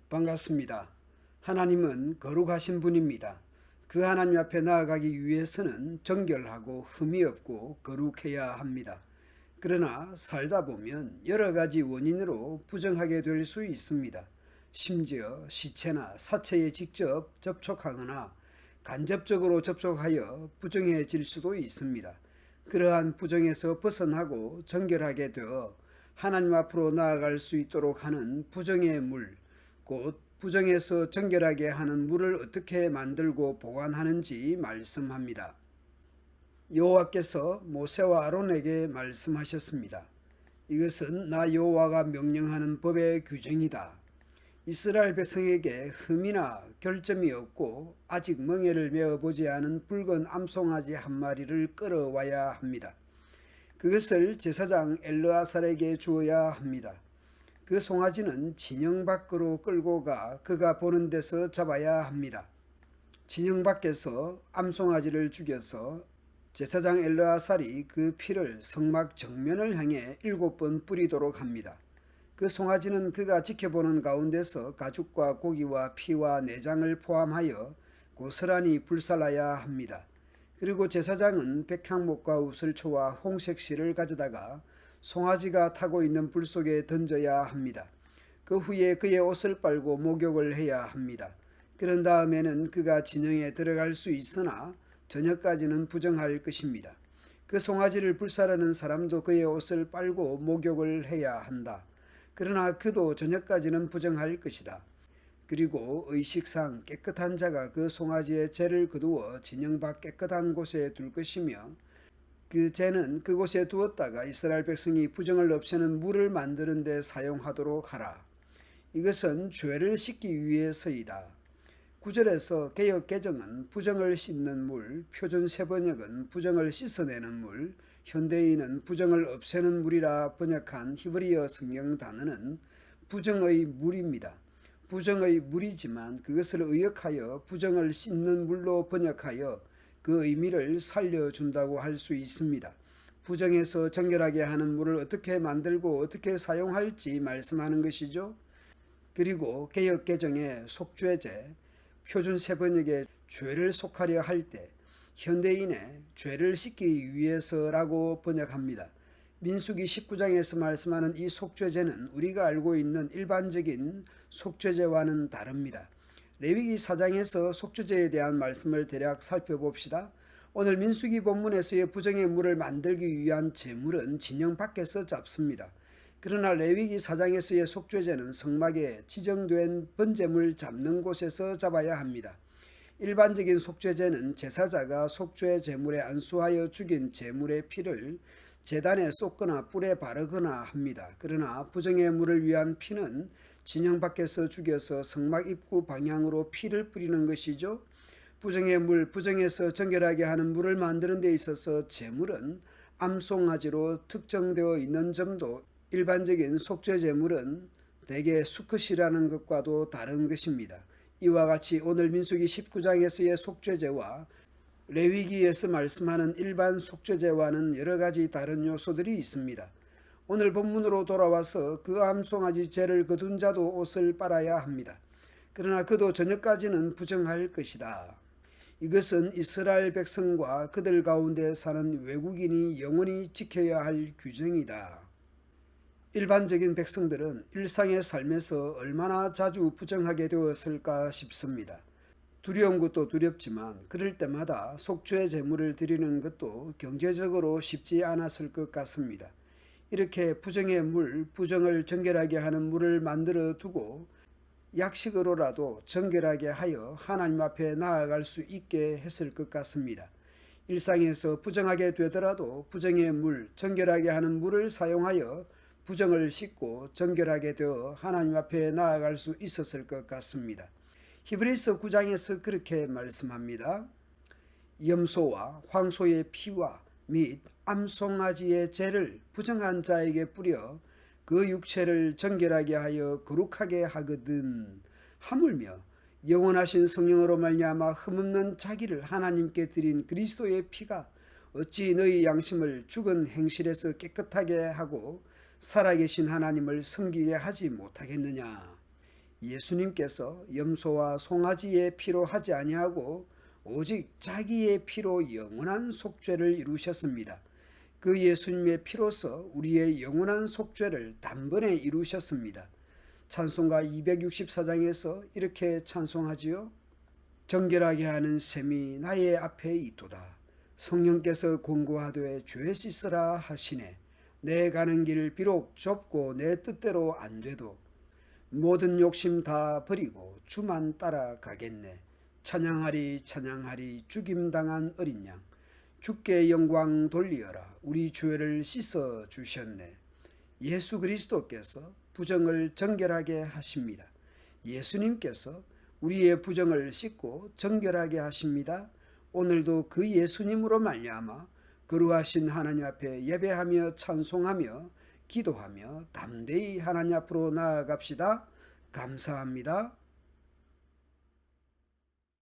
반갑습니다. 하나님은 거룩하신 분입니다. 그 하나님 앞에 나아가기 위해서는 정결하고 흠이 없고 거룩해야 합니다. 그러나 살다 보면 여러 가지 원인으로 부정하게 될 수 있습니다. 심지어 시체나 사체에 직접 접촉하거나 간접적으로 접촉하여 부정해질 수도 있습니다. 그러한 부정에서 벗어나고 정결하게 되어 하나님 앞으로 나아갈 수 있도록 하는 부정의 물, 곧 부정에서 정결하게 하는 물을 어떻게 만들고 보관하는지 말씀합니다. 여호와께서 모세와 아론에게 말씀하셨습니다. 이것은 나 여호와가 명령하는 법의 규정이다. 이스라엘 백성에게 흠이나 결점이 없고 아직 멍에를 메어보지 않은 붉은 암송아지 한 마리를 끌어와야 합니다. 그것을 제사장 엘르아살에게 주어야 합니다. 그 송아지는 진영 밖으로 끌고 가 그가 보는 데서 잡아야 합니다. 진영 밖에서 암송아지를 죽여서 제사장 엘르아살이 그 피를 성막 정면을 향해 7번 뿌리도록 합니다. 그 송아지는 그가 지켜보는 가운데서 가죽과 고기와 피와 내장을 포함하여 고스란히 불살라야 합니다. 그리고 제사장은 백향목과 우슬초와 홍색실을 가져다가 송아지가 타고 있는 불 속에 던져야 합니다. 그 후에 그의 옷을 빨고 목욕을 해야 합니다. 그런 다음에는 그가 진영에 들어갈 수 있으나 저녁까지는 부정할 것입니다. 그 송아지를 불사르는 사람도 그의 옷을 빨고 목욕을 해야 한다. 그러나 그도 저녁까지는 부정할 것이다. 그리고 의식상 깨끗한 자가 그 송아지의 죄를 거두어 진영 밖 깨끗한 곳에 둘 것이며 그 죄는 그곳에 두었다가 이스라엘 백성이 부정을 없애는 물을 만드는 데 사용하도록 하라. 이것은 죄를 씻기 위해서이다. 9절에서 개역 개정은 부정을 씻는 물, 표준 세번역은 부정을 씻어내는 물, 현대인은 부정을 없애는 물이라 번역한 히브리어 성경 단어는 부정의 물입니다. 부정의 물이지만 그것을 의역하여 부정을 씻는 물로 번역하여 그 의미를 살려준다고 할 수 있습니다. 부정에서 정결하게 하는 물을 어떻게 만들고 어떻게 사용할지 말씀하는 것이죠. 그리고 개역 개정의 속죄제, 표준 세번역에 죄를 속하려 할 때 현대인의 죄를 씻기 위해서라고 번역합니다. 민수기 19장에서 말씀하는 이 속죄제는 우리가 알고 있는 일반적인 속죄제와는 다릅니다. 레위기 4장에서 속죄제에 대한 말씀을 대략 살펴봅시다. 오늘 민수기 본문에서의 부정의 물을 만들기 위한 제물은 진영 밖에서 잡습니다. 그러나 레위기 4장에서의 속죄제는 성막에 지정된 번제물 잡는 곳에서 잡아야 합니다. 일반적인 속죄제는 제사자가 속죄 제물에 안수하여 죽인 제물의 피를 제단에 쏟거나 뿔에 바르거나 합니다. 그러나 부정의 물을 위한 피는 진영 밖에서 죽여서 성막 입구 방향으로 피를 뿌리는 것이죠. 부정의 물, 부정에서 정결하게 하는 물을 만드는 데 있어서 제물은 암송아지로 특정되어 있는 점도 일반적인 속죄 제물은 대개 수컷이라는 것과도 다른 것입니다. 이와 같이 오늘 민수기 19장에서의 속죄제와 레위기에서 말씀하는 일반 속죄제와는 여러 가지 다른 요소들이 있습니다. 오늘 본문으로 돌아와서 그 암송아지 죄를 거둔 자도 옷을 빨아야 합니다. 그러나 그도 저녁까지는 부정할 것이다. 이것은 이스라엘 백성과 그들 가운데 사는 외국인이 영원히 지켜야 할 규정이다. 일반적인 백성들은 일상의 삶에서 얼마나 자주 부정하게 되었을까 싶습니다. 두려운 것도 두렵지만 그럴 때마다 속죄 제물을 드리는 것도 경제적으로 쉽지 않았을 것 같습니다. 이렇게 부정의 물, 부정을 정결하게 하는 물을 만들어 두고 약식으로라도 정결하게 하여 하나님 앞에 나아갈 수 있게 했을 것 같습니다. 일상에서 부정하게 되더라도 부정의 물, 정결하게 하는 물을 사용하여 부정을 씻고 정결하게 되어 하나님 앞에 나아갈 수 있었을 것 같습니다. 히브리서 9장에서 그렇게 말씀합니다. 염소와 황소의 피와 및 암송아지의 죄를 부정한 자에게 뿌려 그 육체를 정결하게 하여 거룩하게 하거든. 하물며 영원하신 성령으로 말미암아 흠없는 자기를 하나님께 드린 그리스도의 피가 어찌 너희 양심을 죽은 행실에서 깨끗하게 하고 살아계신 하나님을 섬기게 하지 못하겠느냐. 예수님께서 염소와 송아지의 피로 하지 아니하고 오직 자기의 피로 영원한 속죄를 이루셨습니다. 그 예수님의 피로서 우리의 영원한 속죄를 단번에 이루셨습니다. 찬송가 264장에서 이렇게 찬송하지요. 정결하게 하는 셈이 나의 앞에 있도다. 성령께서 권고하되 죄 씻으라 하시네. 내 가는 길 비록 좁고 내 뜻대로 안 돼도 모든 욕심 다 버리고 주만 따라가겠네. 찬양하리 찬양하리 죽임당한 어린 양 주께 영광 돌리어라. 우리 죄를 씻어 주셨네. 예수 그리스도께서 부정을 정결하게 하십니다. 예수님께서 우리의 부정을 씻고 정결하게 하십니다. 오늘도 그 예수님으로 말미암아 거룩하신 하나님 앞에 예배하며 찬송하며 기도하며 담대히 하나님 앞으로 나아갑시다. 감사합니다.